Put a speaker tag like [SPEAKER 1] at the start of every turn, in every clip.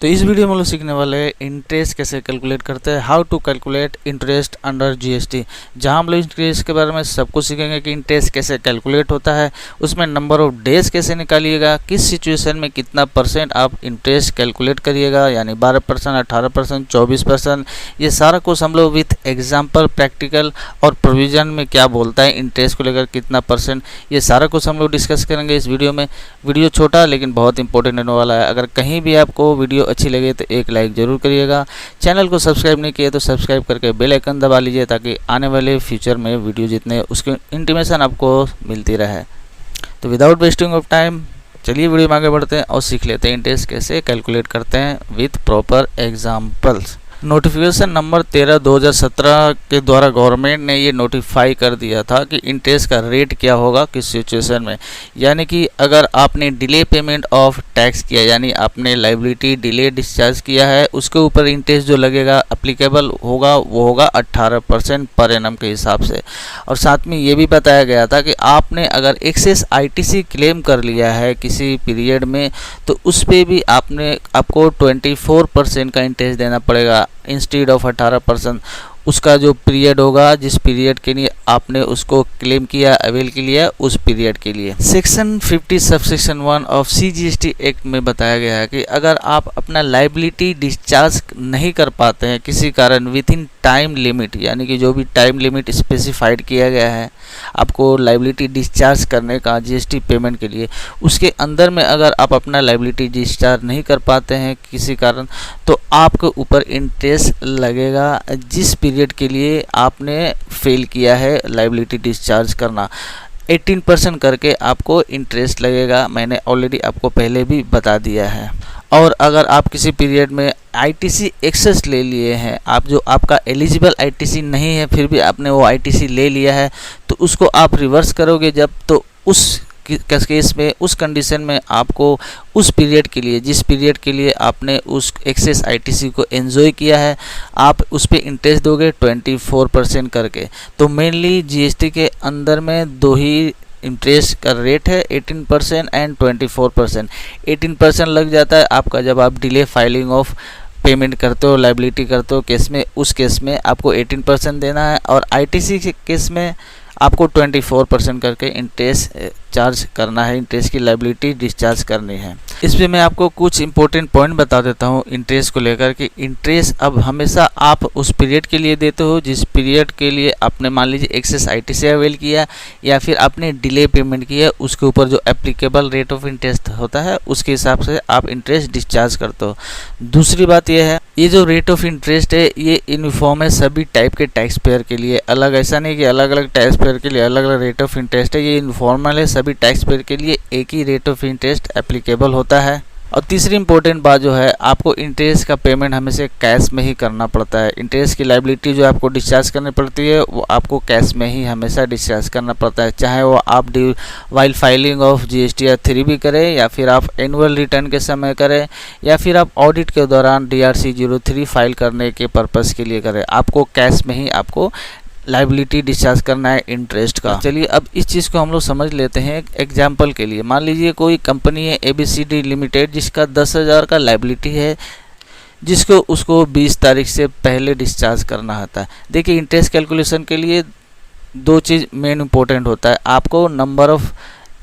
[SPEAKER 1] तो इस वीडियो में हम लोग सीखने वाले हैं इंटरेस्ट कैसे कैलकुलेट करते हैं, how to calculate interest under GST. जहां हम लोग इंटरेस्ट के बारे में सब कुछ सीखेंगे कि इंटरेस्ट कैसे कैलकुलेट होता है, उसमें नंबर ऑफ डेज कैसे निकालिएगा, किस सिचुएशन में कितना परसेंट आप इंटरेस्ट कैलकुलेट करिएगा, यानी 12%, 18%, 24%। ये सारा कुछ हम लोग विथ एग्जाम्पल, प्रैक्टिकल और प्रोविजन में क्या बोलता है इंटरेस्ट को लेकर कितना परसेंट, ये सारा कुछ हम लोग डिस्कस करेंगे इस वीडियो में। वीडियो छोटा लेकिन बहुत इंपॉर्टेंट होने वाला है। अगर कहीं भी आपको वीडियो अच्छी लगे तो एक लाइक ज़रूर करिएगा। चैनल को सब्सक्राइब नहीं किए तो सब्सक्राइब करके बेल आइकन दबा लीजिए ताकि आने वाले फ्यूचर में वीडियो जितने उसकी इंटीमेशन आपको मिलती रहे। तो विदाउट वेस्टिंग ऑफ टाइम चलिए वीडियो में आगे बढ़ते हैं और सीख लेते हैं इंटरेस्ट कैसे कैलकुलेट करते हैं with proper examples. Notification number 13/2017 के द्वारा गवर्नमेंट ने ये नोटिफाई कर दिया था कि इंटरेस्ट का रेट क्या होगा किस सिचुएशन में। यानी कि अगर आपने डिले पेमेंट ऑफ टैक्स किया, यानी आपने लाइबिलिटी डिले डिस्चार्ज किया है, उसके ऊपर इंटरेस्ट जो लगेगा अप्लीकेबल होगा वो होगा 18% पर एनम के हिसाब से। और साथ में ये भी बताया गया था कि आपने अगर एक्सेस आईटीसी क्लेम कर लिया है किसी पीरियड में तो उस पर भी आपको 24% का इंटरेस्ट देना पड़ेगा इंस्टेड ऑफ 18%। उसका जो पीरियड होगा, जिस पीरियड के लिए आपने उसको क्लेम किया, अवेल के लिए, उस पीरियड के लिए। Section 50 subsection 1 of CGST act में बताया गया है कि अगर आप अपना लाइबिलिटी डिस्चार्ज नहीं कर पाते हैं किसी कारण विद इन टाइम लिमिट, यानी कि जो भी टाइम लिमिट स्पेसिफाइड किया गया है आपको लाइबिलिटी डिस्चार्ज करने का जीएसटी पेमेंट के लिए, उसके अंदर में अगर आप अपना लाइबिलिटी डिस्चार्ज नहीं कर पाते हैं किसी कारण, तो आपके ऊपर इंटरेस्ट लगेगा जिस पीरियड के लिए आपने फेल किया है लाइबिलिटी डिस्चार्ज करना। 18% करके आपको इंटरेस्ट लगेगा, मैंने ऑलरेडी आपको पहले भी बता दिया है। और अगर आप किसी पीरियड में आईटीसी एक्सेस ले लिए हैं, आप जो आपका एलिजिबल आईटीसी नहीं है फिर भी आपने वो आईटीसी ले लिया है, तो उसको आप रिवर्स करोगे जब, तो उस केस में, उस कंडीशन में आपको उस पीरियड के लिए, जिस पीरियड के लिए आपने उस एक्सेस आईटीसी को एंजॉय किया है, आप उस पर इंटरेस्ट दोगे 24% करके। तो मेनली जीएसटी के अंदर में दो ही इंटरेस्ट का रेट है, 18% एंड 24%। 18% लग जाता है आपका जब आप डिले फाइलिंग ऑफ पेमेंट करते हो, लाइबिलिटी करते हो केस में, उस केस में आपको 18% देना है। और आईटीसी के केस में आपको 24% करके इंटरेस्ट चार्ज करना है, इंटरेस्ट की लाइबिलिटी डिस्चार्ज करनी है। इस पे मैं आपको कुछ इंपॉर्टेंट पॉइंट बता देता हूँ इंटरेस्ट को लेकर कि इंटरेस्ट अब हमेशा आप उस पीरियड के लिए देते हो जिस पीरियड के लिए आपने मान लीजिए एक्सेस आईटीसी अवेल किया या फिर आपने डिले पेमेंट किया, उसके ऊपर जो एप्लीकेबल रेट ऑफ इंटरेस्ट होता है उसके हिसाब से आप इंटरेस्ट डिस्चार्ज करते हो। दूसरी बात यह है, ये जो रेट ऑफ इंटरेस्ट है ये यूनिफॉर्म है सभी टाइप के टैक्स पेयर के लिए, अलग ऐसा नहीं कि अलग अलग टैक्स पेयर के लिए अलग अलग रेट ऑफ इंटरेस्ट है। ये यूनिफॉर्मल है, सभी टैक्स पेयर के लिए एक ही रेट ऑफ इंटरेस्ट एप्लीकेबल होता है। और तीसरी इंपॉर्टेंट बात जो है, आपको इंटरेस्ट का पेमेंट हमेशा कैश में ही करना पड़ता है। इंटरेस्ट की लाइबिलिटी जो आपको डिस्चार्ज करनी पड़ती है वो आपको कैश में ही हमेशा डिस्चार्ज करना पड़ता है, चाहे वो आप वाइल फाइलिंग ऑफ जीएसटी 3 भी करें या फिर आप एनुअल रिटर्न के समय करें या फिर आप ऑडिट के दौरान DRC 03 फाइल करने के पर्पज़ के लिए करें, आपको कैश में ही आपको लाइबिलिटी डिस्चार्ज करना है इंटरेस्ट का। चलिए अब इस चीज़ को हम लोग समझ लेते हैं एक एग्जाम्पल के लिए। मान लीजिए कोई कंपनी है ABCD लिमिटेड जिसका 10,000 का लाइबिलिटी है, जिसको उसको 20 तारीख से पहले डिस्चार्ज करना होता है। देखिए इंटरेस्ट कैलकुलेशन के लिए दो चीज़ मेन इंपॉर्टेंट होता है, आपको नंबर ऑफ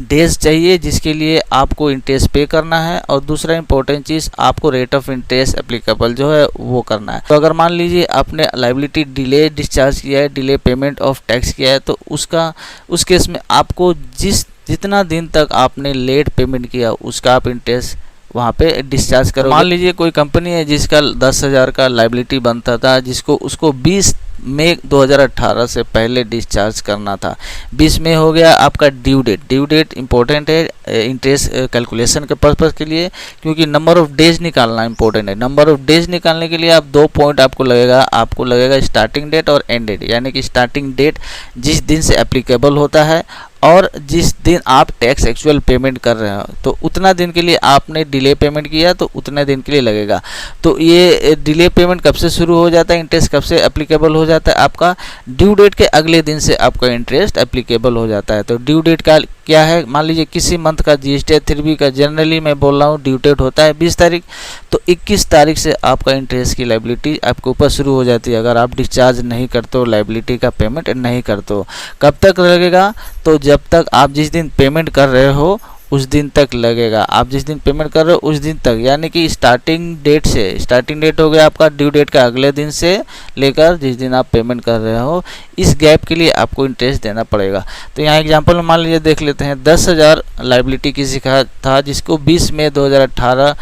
[SPEAKER 1] डेज चाहिए जिसके लिए आपको इंटरेस्ट पे करना है, और दूसरा इंपॉर्टेंट चीज़ आपको रेट ऑफ इंटरेस्ट एप्लीकेबल जो है वो करना है। तो अगर मान लीजिए आपने लाइबिलिटी डिले डिस्चार्ज किया है, डिले पेमेंट ऑफ टैक्स किया है, तो उस केस में आपको जितना दिन तक आपने लेट पेमेंट किया उसका आप इंटरेस्ट वहाँ पे डिस्चार्ज करो। मान लीजिए कोई कंपनी है जिसका 10,000 का लाइबिलिटी बनता था, जिसको उसको 20 मई 2018 से पहले डिस्चार्ज करना था। 20 मई हो गया आपका due date. Due date important है इंटरेस्ट कैलकुलेशन के पर्पज़ के लिए, क्योंकि नंबर ऑफ डेज निकालना इंपॉर्टेंट है। नंबर ऑफ डेज निकालने के लिए आप 2 पॉइंट आपको लगेगा स्टार्टिंग डेट और एंड डेट, यानी कि स्टार्टिंग डेट जिस दिन से एप्लीकेबल होता है और जिस दिन आप टैक्स एक्चुअल पेमेंट कर रहे हो, तो उतना दिन के लिए आपने डिले पेमेंट किया तो उतने दिन के लिए लगेगा। तो ये डिले पेमेंट कब से शुरू हो जाता है, इंटरेस्ट कब से एप्लीकेबल हो जाता है, आपका ड्यू डेट के अगले दिन से आपका इंटरेस्ट एप्लीकेबल हो जाता है। तो ड्यू डेट क्या है, मान लीजिए किसी मंथ का GST 3B का जनरली मैं बोल रहा हूँ ड्यू डेट होता है 20 तारीख, तो 21 तारीख से आपका इंटरेस्ट की लायबिलिटी आपके ऊपर शुरू हो जाती है अगर आप डिस्चार्ज नहीं करते हो, लायबिलिटी का पेमेंट नहीं करते हो। कब तक लगेगा, तो जब तक आप जिस दिन पेमेंट कर रहे हो उस दिन तक लगेगा। आप जिस दिन पेमेंट कर रहे हो उस दिन तक, यानी कि स्टार्टिंग डेट से, स्टार्टिंग डेट हो गया आपका ड्यू डेट का अगले दिन से लेकर जिस दिन आप पेमेंट कर रहे हो, इस गैप के लिए आपको इंटरेस्ट देना पड़ेगा। तो यहाँ एग्जांपल में मान लीजिए देख लेते हैं, 10,000 लायबिलिटी किसी का था जिसको 20 मई 2018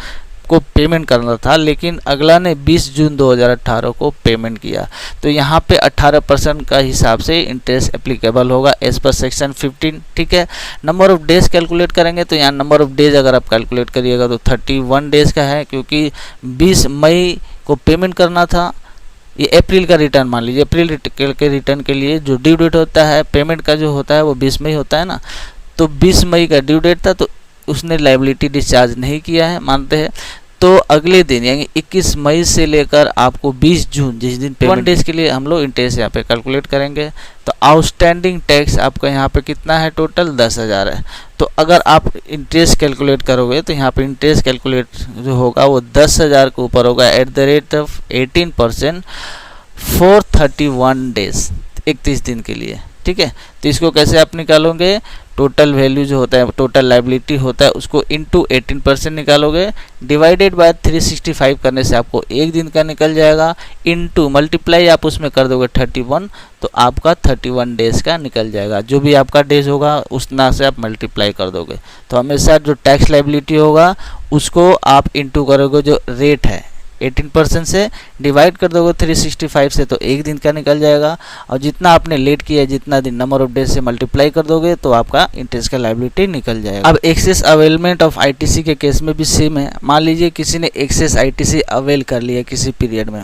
[SPEAKER 1] को पेमेंट करना था, लेकिन अगला ने 20 जून 2018 को पेमेंट किया, तो यहाँ पे 18% का हिसाब से इंटरेस्ट एप्लीकेबल होगा एज पर सेक्शन 15। ठीक है, नंबर ऑफ डेज कैलकुलेट करेंगे तो यहाँ नंबर ऑफ डेज अगर आप कैलकुलेट करिएगा तो 31 डेज का है, क्योंकि 20 मई को पेमेंट करना था। ये अप्रैल का रिटर्न मान लीजिए, अप्रैल के रिटर्न के लिए जो ड्यू डेट होता है पेमेंट का जो होता है वो 20 मई होता है ना, तो 20 मई का ड्यू डेट था, तो उसने लायबिलिटी डिस्चार्ज नहीं किया है मानते हैं, तो अगले दिन यानी 21 मई से लेकर आपको 20 जून जिस दिन पेमेंट डेज के लिए हम लोग इंटरेस्ट यहाँ पे कैलकुलेट करेंगे। तो आउटस्टैंडिंग टैक्स आपका यहाँ पे कितना है, टोटल 10,000 है। तो अगर आप इंटरेस्ट कैलकुलेट करोगे तो यहाँ पे इंटरेस्ट कैलकुलेट जो होगा वो 10,000 के ऊपर होगा at the rate of 18% for 31 days, 31 दिन के लिए। ठीक है, तो इसको कैसे आप निकालोगे, टोटल वैल्यू जो होता है, टोटल लायबिलिटी होता है उसको इंटू 18% निकालोगे, डिवाइडेड बाय 365 करने से आपको एक दिन का निकल जाएगा, इंटू मल्टीप्लाई आप उसमें कर दोगे 31, तो आपका 31 डेज का निकल जाएगा। जो भी आपका डेज होगा उतना से आप मल्टीप्लाई कर दोगे, तो हमेशा जो टैक्स लायबिलिटी होगा उसको आप इंटू करोगे, जो रेट है 18% से डिवाइड कर दोगे 365 से, तो एक दिन का निकल जाएगा, और जितना आपने लेट किया है जितना दिन नंबर ऑफ डेज से मल्टीप्लाई कर दोगे तो आपका इंटरेस्ट का लायबिलिटी निकल जाएगा। अब एक्सेस अवेलमेंट ऑफ आईटीसी के केस में भी सेम है। मान लीजिए किसी ने एक्सेस आईटीसी अवेल कर लिया किसी पीरियड में,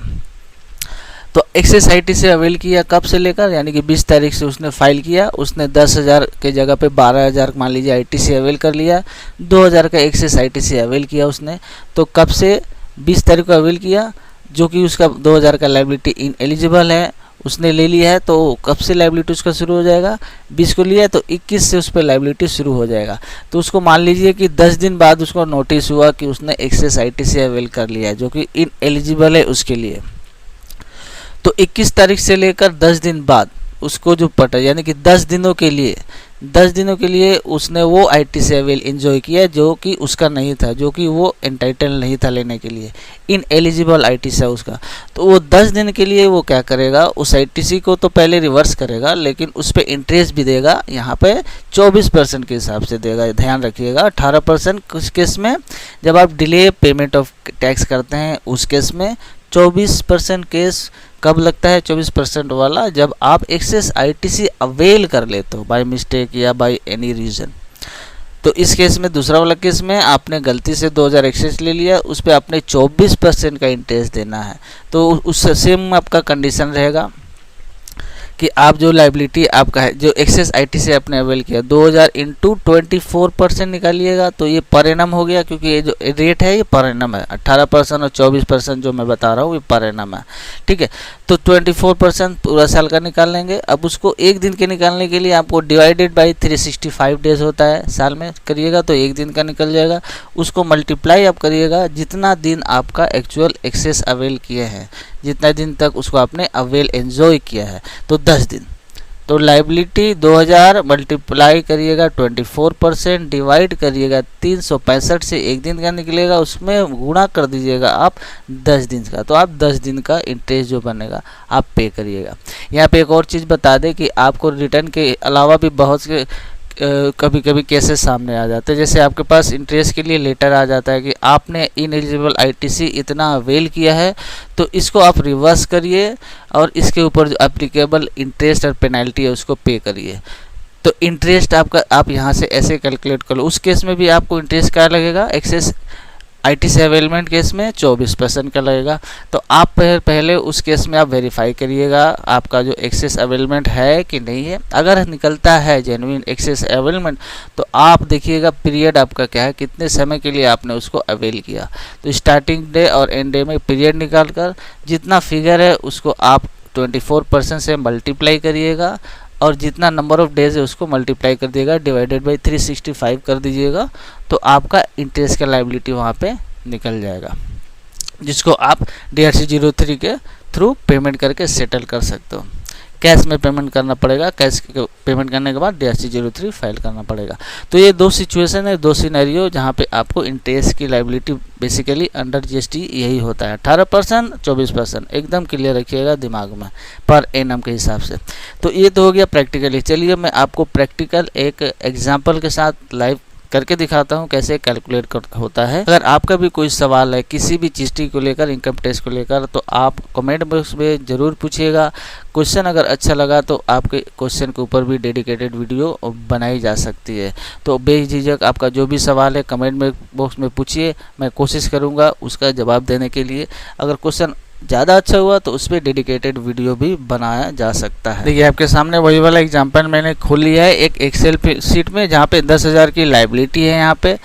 [SPEAKER 1] तो एक्सेस आईटीसी अवेल किया कब से लेकर, यानी कि 20 तारीख से उसने फाइल किया, उसने 10,000 के जगह पे 12,000 मान लीजिए आईटीसी अवेल कर लिया, 2,000 का एक्सेस आईटीसी अवेल किया उसने, तो कब से 20 तारीख को अवेल किया, जो कि उसका 2,000 का लायबिलिटी इन एलिजिबल है, उसने ले लिया है, तो कब से लायबिलिटी उसका शुरू हो जाएगा, 20 को लिया है तो 21 से उस पर लायबिलिटी शुरू हो जाएगा। तो उसको मान लीजिए कि 10 दिन बाद उसको नोटिस हुआ कि उसने एक्सेस आईटीसी अवेल कर लिया है, जो कि इन एलिजिबल है उसके लिए, तो 21 तारीख से लेकर 10 दिन बाद उसको जो पटा, यानी कि 10 दिनों के लिए उसने वो आईटीसी अवेल एंजॉय किया जो कि उसका नहीं था, जो कि वो एंटाइटल नहीं था लेने के लिए, इन एलिजिबल आईटीसी है उसका। तो वो 10 दिन के लिए वो क्या करेगा, उस आईटीसी को तो पहले रिवर्स करेगा, लेकिन उस पर इंटरेस्ट भी देगा, यहाँ पे 24% के हिसाब से देगा, ध्यान रखिएगा। 18% कुछ केस में जब आप डिले पेमेंट ऑफ टैक्स करते हैं उस केस में, 24% केस कब लगता है 24% वाला, जब आप एक्सेस आईटीसी अवेल कर लेते हो बाय मिस्टेक या बाय एनी रीज़न। तो इस केस में, दूसरा वाला केस में आपने गलती से 2,000 एक्सेस ले लिया, उस पर आपने 24% का इंटरेस्ट देना है। तो उस सेम आपका कंडीशन रहेगा कि आप जो लायबिलिटी आपका है, जो एक्सेस आईटीसी आपने अवेल किया 2,000 इंटू 24% निकालिएगा, तो ये पर एनम हो गया, क्योंकि ये जो रेट है ये पर एनम है, 18% और 24% जो मैं बता रहा हूँ ये पर एनम है। ठीक है, तो 24% पूरा साल का निकाल लेंगे। अब उसको एक दिन के निकालने के लिए आपको डिवाइडेड बाई 365 डेज होता है साल में करिएगा, तो एक दिन का निकल जाएगा। उसको मल्टीप्लाई आप करिएगा जितना दिन आपका एक्चुअल एक्सेस अवेल किए हैं, जितना दिन तक उसको आपने अवेल एंजॉय किया है, तो 10 दिन। तो लायबिलिटी 2,000 मल्टीप्लाई करिएगा 24% डिवाइड करिएगा 365 से एक दिन का निकलेगा, उसमें गुणा कर दीजिएगा आप 10 दिन का, तो आप 10 दिन का इंटरेस्ट जो बनेगा आप पे करिएगा। यहाँ पे एक और चीज़ बता दें कि आपको रिटर्न के अलावा भी बहुत से कभी कभी केसेस सामने आ जाते हैं, जैसे आपके पास इंटरेस्ट के लिए लेटर आ जाता है कि आपने इनएलिजिबल आईटीसी इतना अवेल किया है, तो इसको आप रिवर्स करिए और इसके ऊपर जो एप्लीकेबल इंटरेस्ट और पेनल्टी है उसको पे करिए। तो इंटरेस्ट आपका आप यहाँ से ऐसे कैलकुलेट कर लो। उस केस में भी आपको इंटरेस्ट क्या लगेगा, एक्सेस आईटीसी अवेलमेंट केस में 24% का लगेगा। तो आप पहले उस केस में आप वेरीफाई करिएगा आपका जो एक्सेस अवेलमेंट है कि नहीं है। अगर निकलता है जेन्युइन एक्सेस अवेलमेंट, तो आप देखिएगा पीरियड आपका क्या है, कितने समय के लिए आपने उसको अवेल किया। तो स्टार्टिंग डे और एंड डे में पीरियड निकाल कर जितना फिगर है उसको आप 24% से मल्टीप्लाई करिएगा और जितना नंबर ऑफ डेज है उसको मल्टीप्लाई कर दिएगा, डिवाइडेड बाई 365 कर दीजिएगा, तो आपका इंटरेस्ट का लायबिलिटी वहाँ पे निकल जाएगा, जिसको आप DRC03 के थ्रू पेमेंट करके सेटल कर सकते हो। कैश में पेमेंट करना पड़ेगा, कैश पेमेंट करने के बाद DRC03 फाइल करना पड़ेगा। तो ये दो सिचुएशन है, दो सिनेरियो जहाँ पे आपको इंटरेस्ट की लायबिलिटी बेसिकली अंडर GST यही होता है, 18%, 24%, एकदम क्लियर रखिएगा दिमाग में पर एनम के हिसाब से। तो ये तो हो गया प्रैक्टिकली। चलिए मैं आपको प्रैक्टिकल एक एग्जाम्पल के साथ लाइव करके दिखाता हूँ कैसे कैलकुलेट होता है। अगर आपका भी कोई सवाल है किसी भी GST को लेकर, इनकम टैक्स को लेकर, तो आप कमेंट बॉक्स में ज़रूर पूछिएगा। क्वेश्चन अगर अच्छा लगा तो आपके क्वेश्चन के ऊपर भी डेडिकेटेड वीडियो बनाई जा सकती है। तो बेझिझक आपका जो भी सवाल है कमेंट बॉक्स में पूछिए, मैं कोशिश करूँगा उसका जवाब देने के लिए। अगर क्वेश्चन ज़्यादा अच्छा हुआ तो उस पर डेडिकेटेड वीडियो भी बनाया जा सकता है। देखिए आपके सामने वही वाला एग्जांपल मैंने खोल लिया है एक एक्सेल शीट में, जहाँ पे 10,000 की लायबिलिटी है। यहाँ पे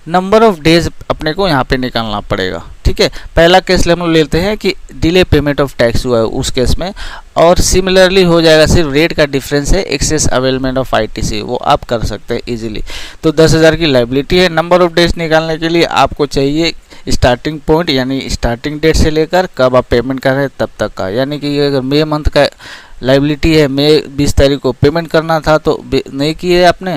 [SPEAKER 1] नंबर ऑफ डेज अपने को यहाँ पे निकालना पड़ेगा, ठीक है। पहला केस हम लोग लेते हैं कि डिले पेमेंट ऑफ टैक्स हुआ है उस केस में, और सिमिलरली हो जाएगा, सिर्फ रेट का डिफरेंस है, एक्सेस अवेलमेंट ऑफ ITC, वो आप कर सकते हैं इजीली। तो 10,000 की लायबिलिटी है। नंबर ऑफ डेज निकालने के लिए आपको चाहिए स्टार्टिंग पॉइंट, यानी स्टार्टिंग डेट से लेकर कब आप पेमेंट कर रहे हैं तब तक का। यानी कि अगर मई मंथ का लायबिलिटी है, मई 20 तारीख को पेमेंट करना था तो नहीं किए आपने,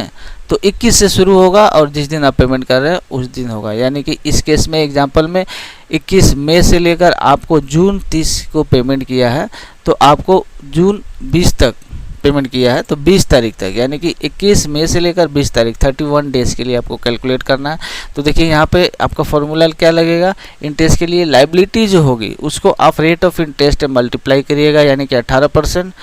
[SPEAKER 1] तो 21 से शुरू होगा और जिस दिन आप पेमेंट कर रहे हैं उस दिन होगा। यानी कि इस केस में एग्जांपल में 21 मई से लेकर आपको जून 30 को पेमेंट किया है, तो आपको जून 20 तक पेमेंट किया है, तो 20 तारीख तक, यानी कि 21 मई से लेकर 20 तारीख 31 डेज के लिए आपको कैलकुलेट करना है। तो देखिए यहाँ पे आपका फॉर्मूला क्या लगेगा, इंटरेस्ट के लिए लायबिलिटी जो होगी उसको आप रेट ऑफ इंटरेस्ट मल्टीप्लाई करिएगा, यानी कि 18%,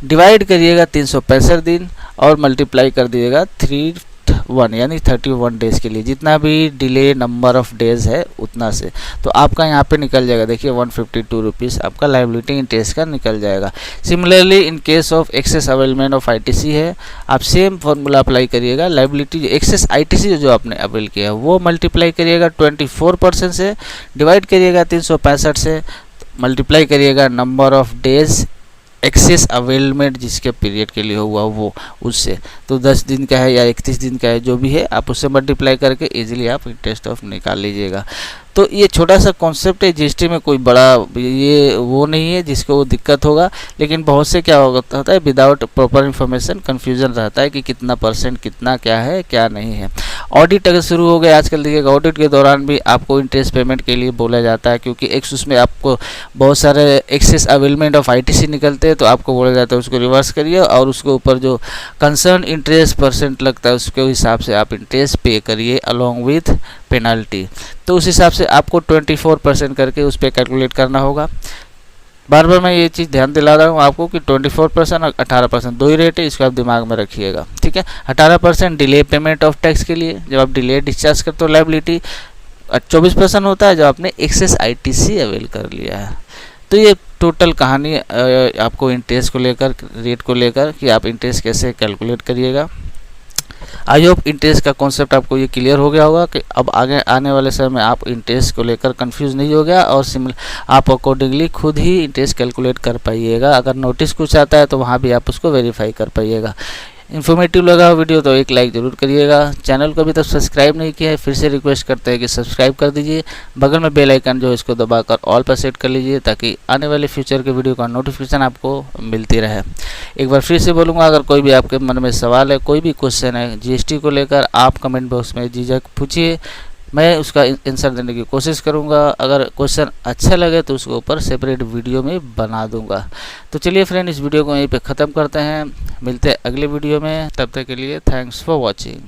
[SPEAKER 1] डिवाइड करिएगा 365 दिन और मल्टीप्लाई कर दीजिएगा 31 यानी 31 डेज के लिए, जितना भी डिले नंबर ऑफ डेज है उतना से, तो आपका यहाँ पे निकल जाएगा। देखिए 152 रुपीज़ आपका लायबिलिटी इंटरेस्ट का निकल जाएगा। Similarly in case of excess availment of ITC है, आप सेम फॉर्मूला अप्लाई करिएगा। लायबिलिटी एक्सेस ITC जो आपने अवेल किया है वो मल्टीप्लाई करिएगा 24% से, डिवाइड करिएगा 365 से, मल्टीप्लाई करिएगा number of days excess availment जिसके पीरियड के लिए हुआ वो उससे, तो 10 दिन का है या 31 दिन का है जो भी है, आप उससे मल्टीप्लाई करके इजीली आप इंटरेस्ट ऑफ निकाल लीजिएगा। तो ये छोटा सा कॉन्सेप्ट है, GST में कोई बड़ा ये वो नहीं है जिसको वो दिक्कत होगा, लेकिन बहुत से क्या होता है विदाउट प्रॉपर इन्फॉर्मेशन कन्फ्यूजन रहता है कि कितना परसेंट कितना क्या है क्या नहीं है। ऑडिट अगर शुरू हो गया आजकल, देखिएगा ऑडिट के दौरान भी आपको इंटरेस्ट पेमेंट के लिए बोला जाता है, क्योंकि एक उसमें आपको बहुत सारे एक्सेस अवेलमेंट ऑफ ITC निकलते हैं, तो आपको बोला जाता है उसको रिवर्स करिए और उसके ऊपर जो कंसर्न इंटरेस्ट परसेंट लगता है उसके हिसाब से आप इंटरेस्ट पे करिए अलॉन्ग विथ पेनल्टी। तो उस हिसाब से आपको 24% करके उस पर कैलकुलेट करना होगा। बार बार मैं ये चीज़ ध्यान दिला रहा हूँ आपको कि 24% और 18% दो ही रेट है, इसको आप दिमाग में रखिएगा, ठीक है। 18% डिले पेमेंट ऑफ टैक्स के लिए, जब आप डिले डिस्चार्ज करते हो लायबिलिटी, 24% होता है जब आपने एक्सेस ITC अवेल कर लिया है। तो ये टोटल कहानी आपको इंटरेस्ट को लेकर, रेट को लेकर कि आप इंटरेस्ट कैसे कैलकुलेट करिएगा। आई होप इंटरेस्ट का कॉन्सेप्ट आपको ये क्लियर हो गया होगा कि अब आगे आने वाले समय में आप इंटरेस्ट को लेकर कंफ्यूज नहीं हो गया और आप अकॉर्डिंगली खुद ही इंटरेस्ट कैलकुलेट कर पाइएगा। अगर नोटिस कुछ आता है तो वहाँ भी आप उसको वेरीफाई कर पाइएगा। इन्फॉर्मेटिव लगा वीडियो तो एक लाइक ज़रूर करिएगा। चैनल को अभी तक सब्सक्राइब नहीं किया है, फिर से रिक्वेस्ट करते हैं कि सब्सक्राइब कर दीजिए। बगल में बेल आइकन जो इसको दबाकर ऑल पर सेट कर लीजिए, ताकि आने वाले फ्यूचर के वीडियो का नोटिफिकेशन आपको मिलती रहे। एक बार फिर से बोलूँगा, अगर कोई भी आपके मन में सवाल है, कोई भी क्वेश्चन है GST को लेकर, आप कमेंट बॉक्स में झिझक पूछिए, मैं उसका आंसर देने की कोशिश करूंगा। अगर क्वेश्चन अच्छा लगे तो उसके ऊपर सेपरेट वीडियो में बना दूंगा। तो चलिए फ्रेंड, इस वीडियो को यहीं पे ख़त्म करते हैं, मिलते हैं अगले वीडियो में। तब तक के लिए थैंक्स फॉर वॉचिंग।